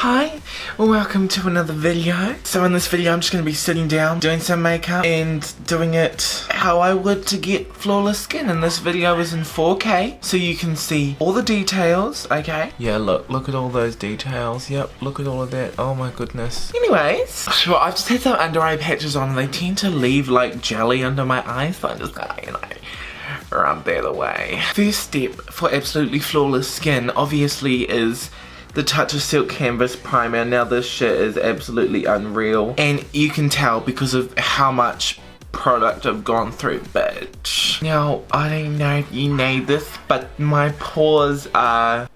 Hi, welcome to another video. So in this video I'm just going to be sitting down, doing some makeup and doing it how I would to get flawless skin. And this video is in 4K, so you can see all the details, okay? Yeah, look at all those details. Yep, look at all of that. Oh my goodness. Anyways, so I've just had some under eye patches on and they tend to leave like jelly under my eyes, so I'm just gonna, rub that away. First step for absolutely flawless skin obviously is the Touch of Silk Canvas Primer. Now this shit is absolutely unreal, and you can tell because of how much product I've gone through, bitch. Now, I don't know if you know this, but my pores are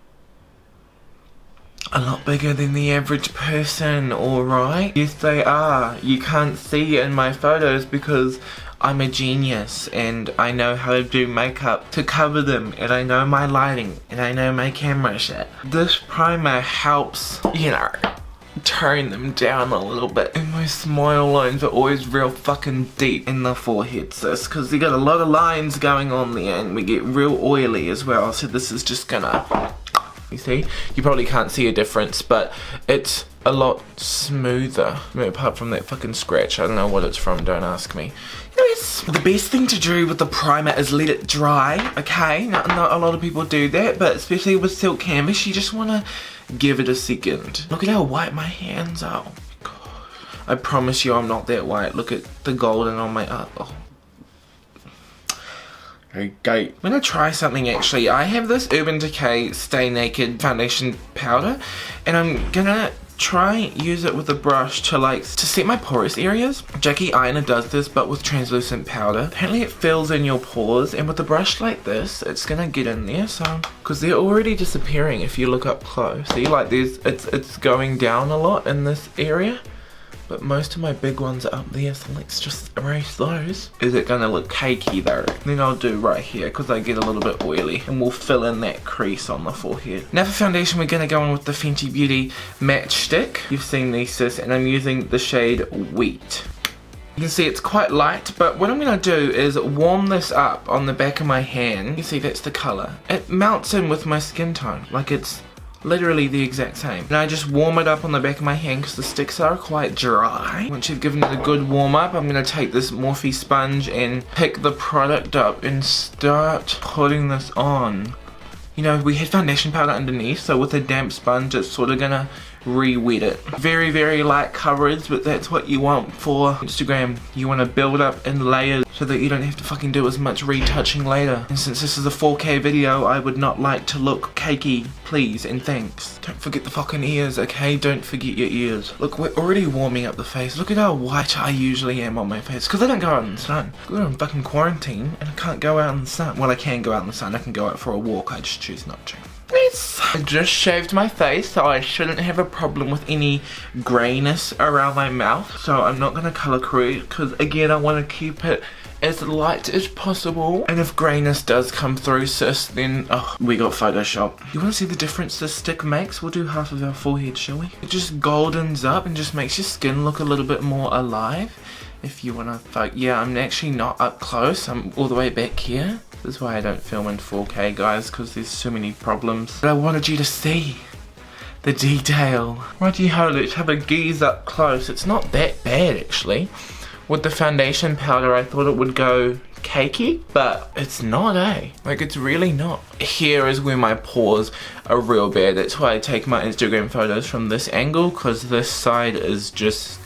a lot bigger than the average person, alright? Yes, they are. You can't see in my photos because I'm a genius and I know how to do makeup to cover them, and I know my lighting and I know my camera shit. This primer helps, turn them down a little bit. And my smile lines are always real fucking deep in the forehead, sis, because you got a lot of lines going on there and we get real oily as well, so this is just gonna, you see? You probably can't see a difference, but it's a lot smoother. I mean, apart from that fucking scratch, I don't know what it's from, don't ask me. Anyways, the best thing to do with the primer is let it dry, okay? Not a lot of people do that, but especially with Silk Canvas, you just want to give it a second. Look at how white my hands are. Oh my god. I promise you I'm not that white. Look at the golden on my oh. Okay, I'm gonna try something actually. I have this Urban Decay Stay Naked foundation powder, and I'm gonna try and use it with a brush to set my porous areas. Jackie Aina does this but with translucent powder. Apparently it fills in your pores, and with a brush like this it's gonna get in there, so because they're already disappearing if you look up close. See, like it's going down a lot in this area, but most of my big ones are up there, so let's just erase those. Is it gonna look cakey though? Then I'll do right here because I get a little bit oily, and we'll fill in that crease on the forehead. Now for foundation, we're gonna go in with the Fenty Beauty Matchstick. You've seen these, sis, and I'm using the shade Wheat. You can see it's quite light, but what I'm gonna do is warm this up on the back of my hand. You see that's the color. It melts in with my skin tone, like it's literally the exact same. And I just warm it up on the back of my hand because the sticks are quite dry. Once you've given it a good warm up, I'm going to take this Morphe sponge and pick the product up and start putting this on. You know, we had foundation powder underneath, so with a damp sponge it's sort of going to re-wet it. Very, very light coverage, but that's what you want for Instagram. You want to build up in layers so that you don't have to fucking do as much retouching later. And since this is a 4K video, I would not like to look cakey, please and thanks. Don't forget the fucking ears, okay? Don't forget your ears. Look, we're already warming up the face. Look at how white I usually am on my face, because I don't go out in the sun. We're in fucking quarantine and I can't go out in the sun. Well, I can go out in the sun. I can go out for a walk. I just choose not to. Yes. I just shaved my face, so I shouldn't have a problem with any grayness around my mouth. So I'm not going to color correct because, again, I want to keep it as light as possible. And if grayness does come through, sis, then we got Photoshop. You want to see the difference this stick makes? We'll do half of our forehead, shall we? It just goldens up and just makes your skin look a little bit more alive. If you want to yeah, I'm actually not up close. I'm all the way back here. This is why I don't film in 4K, guys, because there's so many problems. But I wanted you to see the detail. Righty-ho, let's have a gaze up close. It's not that bad, actually. With the foundation powder, I thought it would go cakey, but it's not, eh? Like, it's really not. Here is where my pores are real bad. That's why I take my Instagram photos from this angle, because this side is just,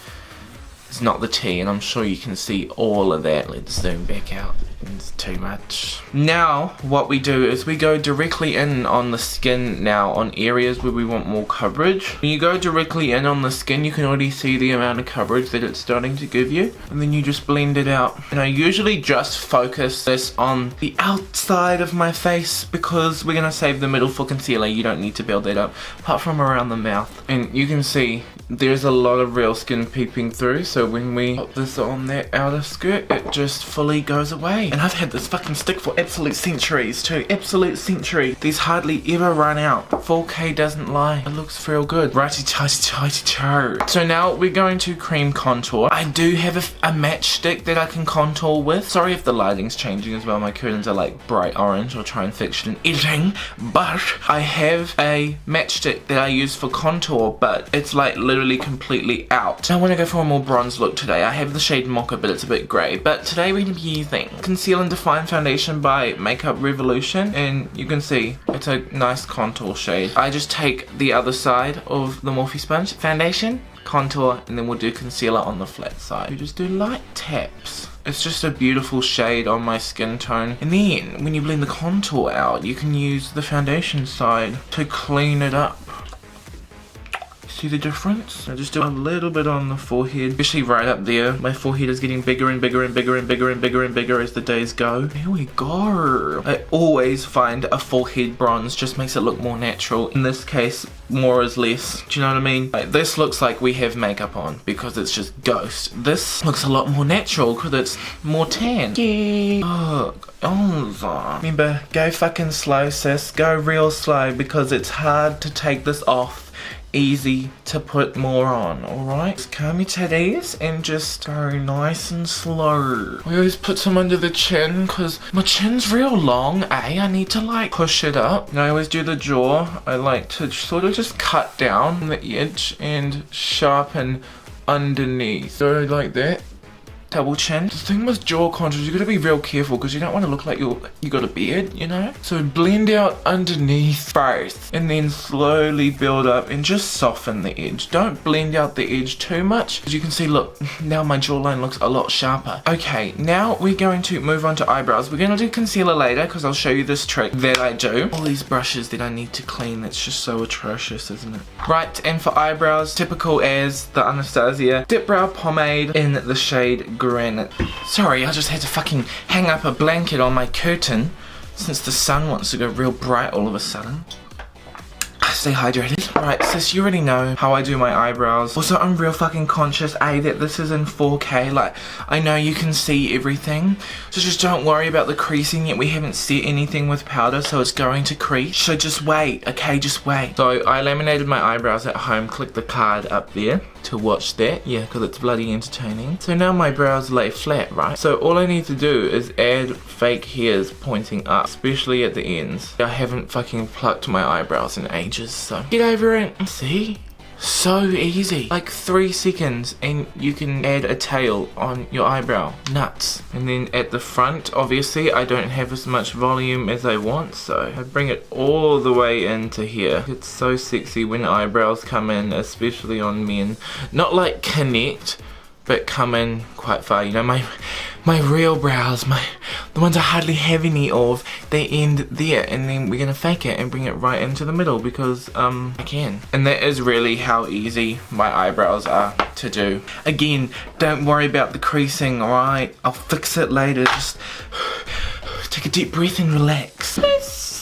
it's not the T, and I'm sure you can see all of that. Let's zoom back out. It's too much. Now what we do is we go directly in on the skin now on areas where we want more coverage. When you go directly in on the skin, you can already see the amount of coverage that it's starting to give you, and then you just blend it out. And I usually just focus this on the outside of my face because we're gonna save the middle for concealer. You don't need to build that up, apart from around the mouth. And you can see there's a lot of real skin peeping through, so when we put this on that outer skirt, it just fully goes away. And I've had this fucking stick for absolute centuries too. Absolute century. These hardly ever run out. 4K doesn't lie. It looks real good. Righty tighty tighty toe. So now we're going to cream contour. I do have a matchstick that I can contour with. Sorry if the lighting's changing as well. My curtains are like bright orange. I'll try and fix it in editing. But I have a matchstick that I use for contour, but it's like literally completely out. I want to go for a more bronze look today. I have the shade Mocha, but it's a bit grey. But today we're going to be using Conceal and Define Foundation by Makeup Revolution, and you can see it's a nice contour shade. I just take the other side of the Morphe sponge, foundation, contour, and then we'll do concealer on the flat side. We just do light taps. It's just a beautiful shade on my skin tone. And then when you blend the contour out, you can use the foundation side to clean it up. See the difference? I just do a little bit on the forehead, especially right up there. My forehead is getting bigger and bigger and bigger and bigger and bigger and bigger as the days go. Here we go. I always find a forehead bronze just makes it look more natural. In this case, more is less. Do you know what I mean? Like, this looks like we have makeup on because it's just ghost. This looks a lot more natural because it's more tan. Yeah. Oh, remember, go fucking slow, sis. Go real slow because it's hard to take this off. Easy to put more on, alright? Just calm your titties and just go nice and slow. I always put some under the chin because my chin's real long, I need to like push it up. And I always do the jaw. I like to sort of just cut down the edge and sharpen underneath. So like that. Double chin. The thing with jaw contours, you gotta be real careful because you don't want to look like you got a beard, you know? So blend out underneath first and then slowly build up and just soften the edge. Don't blend out the edge too much. As you can see, look, now my jawline looks a lot sharper. Okay, now we're going to move on to eyebrows. We're gonna do concealer later because I'll show you this trick that I do. All these brushes that I need to clean, that's just so atrocious, isn't it? Right, and for eyebrows, typical as the Anastasia Dip Brow Pomade in the shade Granite. Sorry, I just had to fucking hang up a blanket on my curtain since the sun wants to go real bright all of a sudden. Stay hydrated. Right, sis, you already know how I do my eyebrows. Also, I'm real fucking conscious, that this is in 4K. Like, I know you can see everything. So just don't worry about the creasing yet. We haven't set anything with powder, so it's going to crease. So just wait, okay? Just wait. So I laminated my eyebrows at home. Click the card up there to watch that. Yeah, because it's bloody entertaining. So now my brows lay flat, right? So all I need to do is add fake hairs pointing up, especially at the ends. I haven't fucking plucked my eyebrows in ages, so get over it. See? So easy. Like 3 seconds and you can add a tail on your eyebrow. Nuts. And then at the front, obviously, I don't have as much volume as I want, so I bring it all the way into here. It's so sexy when eyebrows come in, especially on men. Not like connect, but come in quite far. You know, my real brows, the ones I hardly have any of, they end there, and then we're gonna fake it and bring it right into the middle because I can. And that is really how easy my eyebrows are to do. Again, don't worry about the creasing, alright? I'll fix it later. Just take a deep breath and relax.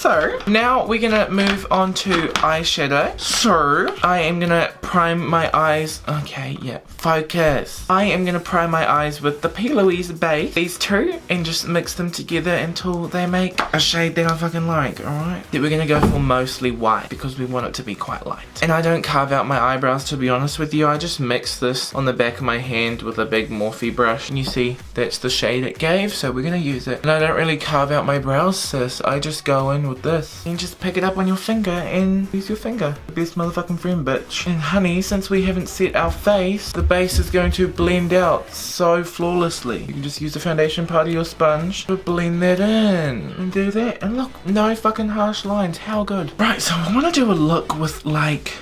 So, now we're gonna move on to eyeshadow. So, I am gonna prime my eyes. Okay, yeah, focus. I am gonna prime my eyes with the P. Louise base, these two, and just mix them together until they make a shade that I fucking like, alright? Then we're gonna go for mostly white because we want it to be quite light. And I don't carve out my eyebrows, to be honest with you. I just mix this on the back of my hand with a big Morphe brush. And you see, that's the shade it gave, so we're gonna use it. And I don't really carve out my brows, sis. I just go in with this and just pick it up on your finger and use your finger. The best motherfucking friend, bitch. And honey, since we haven't set our face, the base is going to blend out so flawlessly. You can just use the foundation part of your sponge to blend that in and do that. And look, no fucking harsh lines. How good. Right, so I want to do a look with like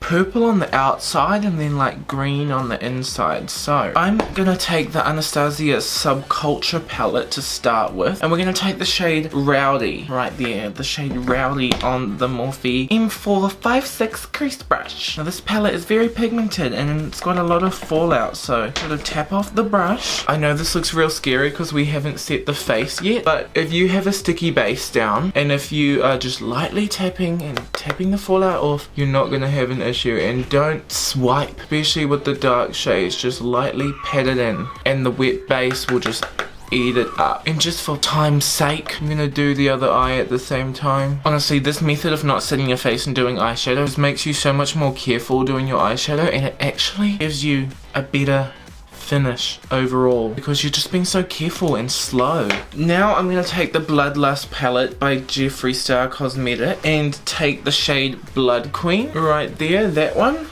purple on the outside and then like green on the inside. So I'm gonna take the Anastasia Subculture palette to start with, and we're gonna take the shade Rowdy right there, the shade Rowdy on the Morphe M456 crease brush. Now this palette is very pigmented and it's got a lot of fallout, so sort of tap off the brush. I know this looks real scary because we haven't set the face yet, but if you have a sticky base down and if you are just lightly tapping the fallout off, you're not gonna have an issue. And don't swipe, especially with the dark shades. Just lightly pat it in and the wet base will just eat it up. And just for time's sake, I'm gonna do the other eye at the same time. Honestly, this method of not setting your face and doing eyeshadow just makes you so much more careful doing your eyeshadow, and it actually gives you a better finish overall because you're just being so careful and slow. Now I'm going to take the Bloodlust palette by Jeffree Star Cosmetic and take the shade Blood Queen right there, that one.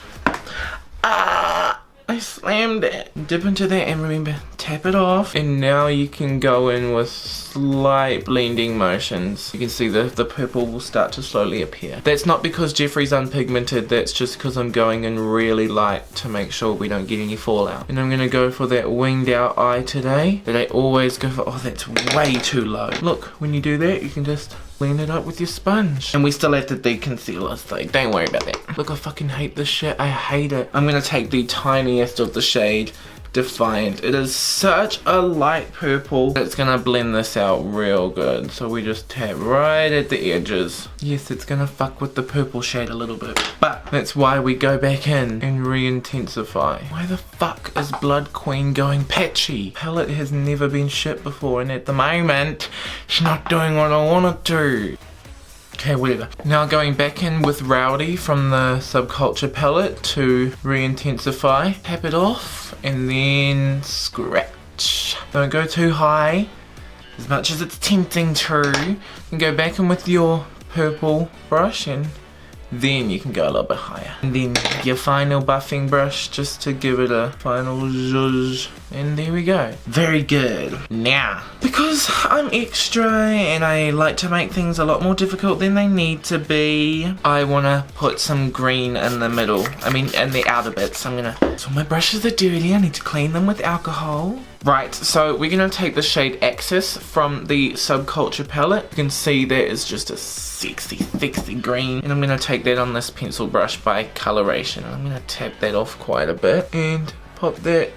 I slammed it. Dip into that and remember, tap it off. And now you can go in with slight blending motions. You can see the purple will start to slowly appear. That's not because Jeffree's unpigmented, that's just because I'm going in really light to make sure we don't get any fallout. And I'm going to go for that winged out eye today that I always go for. Oh, that's way too low. Look, when you do that, you can just blend it up with your sponge. And we still have to deconceal us though, don't worry about that. Look, I fucking hate this shit, I hate it. I'm gonna take the tiniest of the shade Defiant. It is such a light purple. It's gonna blend this out real good. So we just tap right at the edges. Yes, it's gonna fuck with the purple shade a little bit. But that's why we go back in and re-intensify. Why the fuck is Blood Queen going patchy? Palette has never been shit before, and at the moment, it's not doing what I want it to. Okay, whatever. Now going back in with Rowdy from the Subculture palette to re-intensify. Tap it off and then scratch. Don't go too high, as much as it's tempting to. And go back in with your purple brush and then you can go a little bit higher. And then your final buffing brush just to give it a final zhuzh. And there we go. Very good. Now, because I'm extra and I like to make things a lot more difficult than they need to be, I want to put some green in the middle. I mean, in the outer bits. So my brushes are dirty. I need to clean them with alcohol. Right, so we're going to take the shade Axis from the Subculture palette. You can see that is just a sexy green. And I'm going to take that on this pencil brush by Coloration. I'm going to tap that off quite a bit and pop that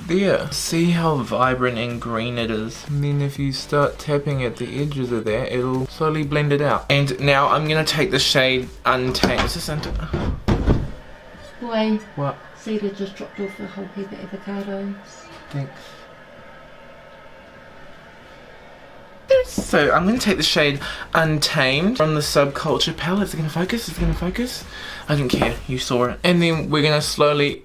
there. See how vibrant and green it is. And then if you start tapping at the edges of that, it'll slowly blend it out. And now I'm going to take the shade Untamed. Is this Untamed? Boy. What? Cedar just dropped off a whole heap of avocados. Thanks. So I'm going to take the shade Untamed from the Subculture palette. Is it going to focus? Is it going to focus? I don't care. You saw it. And then we're going to slowly...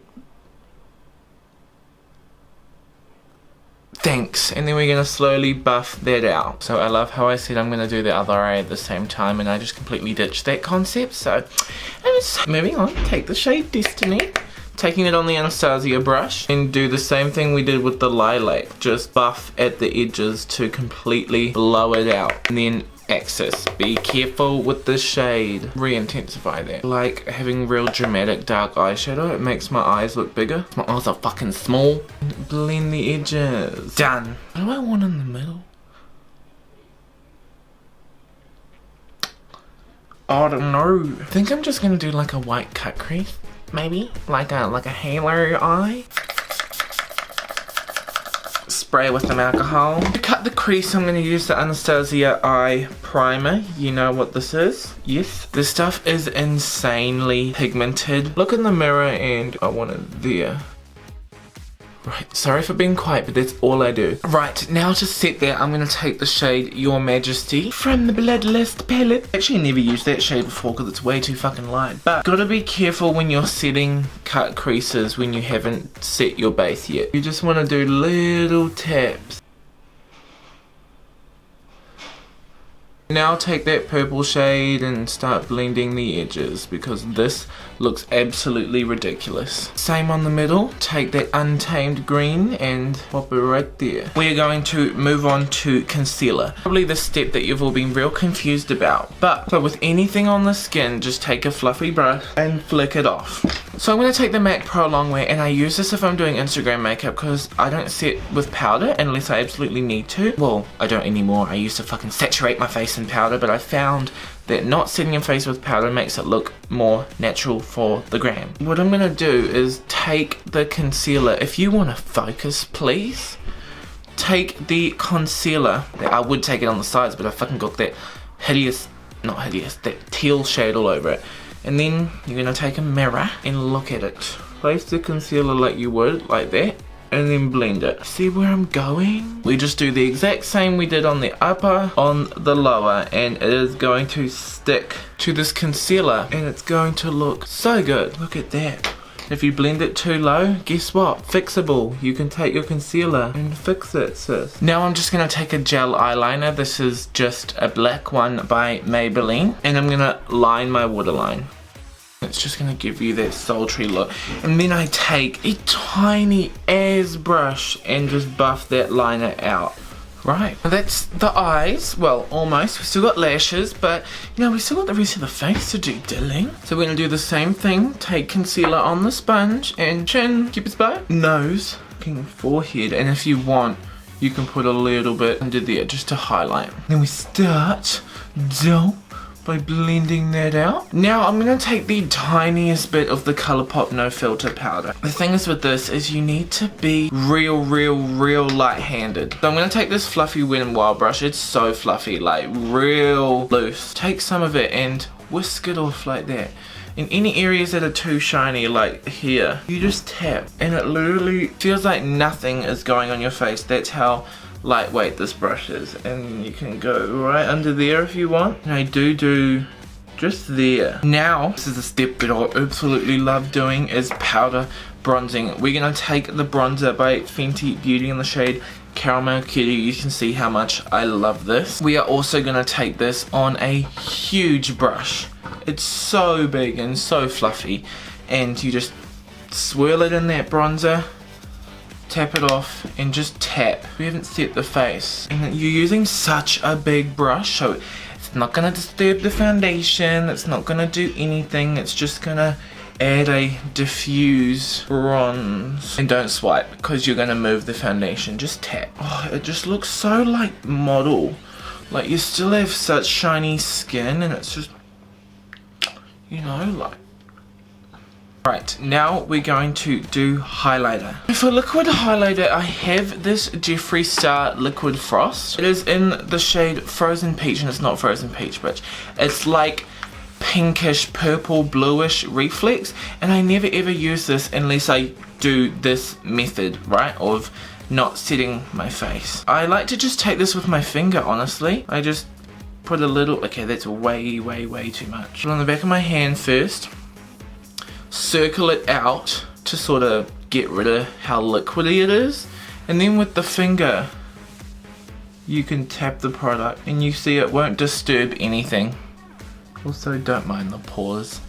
Thanks. And then we're going to slowly buff that out. So I love how I said I'm going to do the other eye at the same time and I just completely ditched that concept. So I'm just moving on. Take the shade Destiny. Taking it on the Anastasia brush and do the same thing we did with the lilac. Just buff at the edges to completely blow it out. And then Axis. Be careful with the shade. Re-intensify that. Like having real dramatic dark eyeshadow. It makes my eyes look bigger. My eyes are fucking small. Blend the edges. Done. What do I want in the middle? I don't know. I think I'm just gonna do like a white cut crease. Maybe like a halo eye. Spray with some alcohol. To cut the crease, I'm going to use the Anastasia Eye Primer. You know what this is? Yes. This stuff is insanely pigmented. Look in the mirror and I want it there. Right, sorry for being quiet, but that's all I do. Right, now to set that, I'm going to take the shade Your Majesty from the Bloodlust palette. Actually, I never used that shade before because it's way too fucking light. But gotta be careful when you're setting cut creases when you haven't set your base yet. You just want to do little taps. Now take that purple shade and start blending the edges because this looks absolutely ridiculous. Same on the middle. Take that Untamed green and pop it right there. We're going to move on to concealer. Probably the step that you've all been real confused about. But so with anything on the skin, just take a fluffy brush and flick it off. So I'm going to take the MAC Pro Longwear and I use this if I'm doing Instagram makeup because I don't set with powder unless I absolutely need to. Well, I don't anymore. I used to fucking saturate my face in powder, but I found that not setting your face with powder makes it look more natural for the gram. What I'm going to do is take the concealer. If you want to focus, please, take the concealer. I would take it on the sides, but I fucking got that that teal shade all over it. And then you're going to take a mirror and look at it. Place the concealer like you would, like that. and then blend it. See where I'm going? We just do the exact same we did on the upper, on the lower, and it is going to stick to this concealer and it's going to look so good. Look at that. If you blend it too low, guess what? Fixable. You can take your concealer and fix it, sis. Now I'm just gonna take a gel eyeliner. This is just a black one by Maybelline, and I'm gonna line my waterline. It's just gonna give you that sultry look. And then I take a tiny ass brush and just buff that liner out. Right, that's the eyes. Well, almost. We've still got lashes, but you know, we still got the rest of the face to do, darling. So we're gonna do the same thing. Take concealer on the sponge and chin, cupid's bow, nose, forehead, and if you want, you can put a little bit under there just to highlight. Then we start by blending that out. Now I'm gonna take the tiniest bit of the ColourPop No Filter powder. The thing is with this is you need to be real light-handed. So I'm gonna take this fluffy Wet n Wild brush. It's so fluffy, like real loose. Take some of it and whisk it off like that. In any areas that are too shiny, like here, you just tap and it literally feels like nothing is going on your face. That's how lightweight this brush is, and you can go right under there if you want. And I do just there. Now, this is a step that I absolutely love doing, is powder bronzing. We're gonna take the bronzer by Fenty Beauty in the shade Caramel Kitty. You can see how much I love this. We are also gonna take this on a huge brush. It's so big and so fluffy, and you just swirl it in that bronzer, tap it off, and just tap. We haven't set the face, and you're using such a big brush, so it's not gonna disturb the foundation, it's not gonna do anything, it's just gonna add a diffuse bronze. And don't swipe, because you're gonna move the foundation. Just tap. Oh, it just looks so like model, like you still have such shiny skin, and it's just, you know, like. Right, now we're going to do highlighter. For liquid highlighter, I have this Jeffree Star Liquid Frost. It is in the shade Frozen Peach, and it's not Frozen Peach, but it's like pinkish, purple, bluish reflex, and I never ever use this unless I do this method, right, of not setting my face. I like to just take this with my finger, honestly. I just put a little, okay, that's way too much. Put on the back of my hand first. Circle it out to sort of get rid of how liquidy it is, and then with the finger you can tap the product and you see it won't disturb anything. Also, don't mind the pores.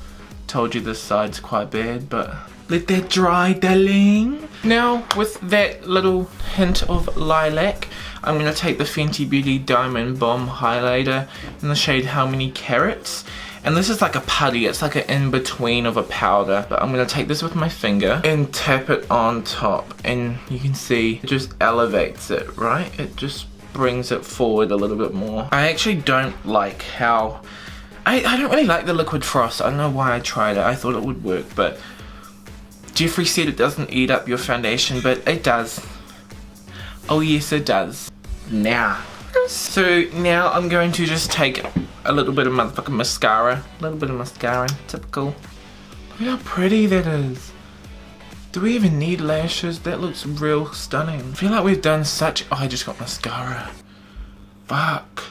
Told you this side's quite bad, but let that dry, darling. Now with that little hint of lilac, I'm going to take the Fenty Beauty Diamond Bomb highlighter in the shade How Many Carats. And this is like a putty, it's like an in-between of a powder. But I'm going to take this with my finger and tap it on top. And you can see it just elevates it, right? It just brings it forward a little bit more. I actually don't like how... I don't really like the Liquid Frost. I don't know why I tried it. I thought it would work, but Jeffree said it doesn't eat up your foundation, but it does. Oh yes, it does. Now. So now I'm going to just take a little bit of motherfucking mascara. A little bit of mascara, typical. Look at how pretty that is. Do we even need lashes? That looks real stunning. I feel like we've done such... Oh, I just got mascara. Fuck.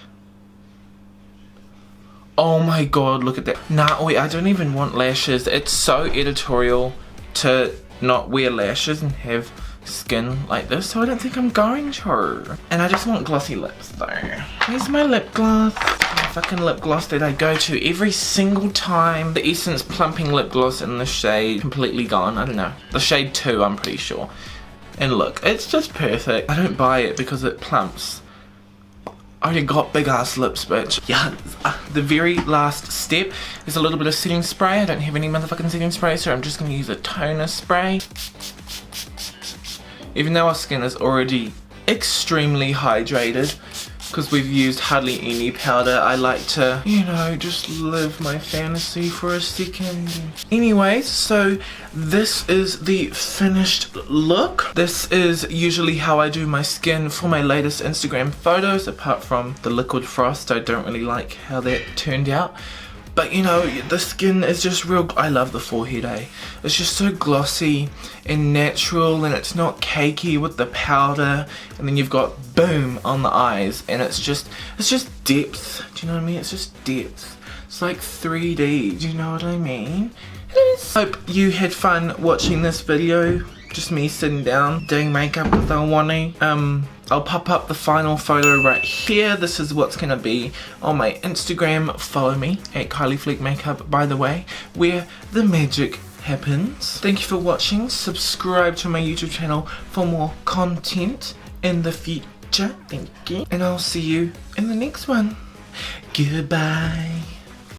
Oh my god, look at that. Nah, wait, I don't even want lashes. It's so editorial to not wear lashes and have skin like this, so I don't think I'm going to. And I just want glossy lips though. Here's my lip gloss. My fucking lip gloss that I go to every single time. The Essence Plumping Lip Gloss in the shade Completely Gone. I don't know. The shade 2, I'm pretty sure. And look, it's just perfect. I don't buy it because it plumps. I already got big ass lips, bitch. Yeah, the very last step is a little bit of setting spray. I don't have any motherfucking setting spray, so I'm just gonna use a toner spray. Even though our skin is already extremely hydrated, because we've used hardly any powder, I like to, you know, just live my fantasy for a second. Anyways, so this is the finished look. This is usually how I do my skin for my latest Instagram photos, apart from the Liquid Frost. I don't really like how that turned out. But you know, the skin is just real. I love the forehead, eh? It's just so glossy and natural, and it's not cakey with the powder. And then you've got boom on the eyes, and it's just depth. Do you know what I mean? It's just depth. It's like 3D. Do you know what I mean? It is. Hope you had fun watching this video. Just me sitting down doing makeup with Alwani. I'll pop up the final photo right here. This is what's gonna be on my Instagram. Follow me at Kylie Fleek Makeup, by the way, where the magic happens. Thank you for watching. Subscribe to my YouTube channel for more content in the future. Thank you. And I'll see you in the next one. Goodbye.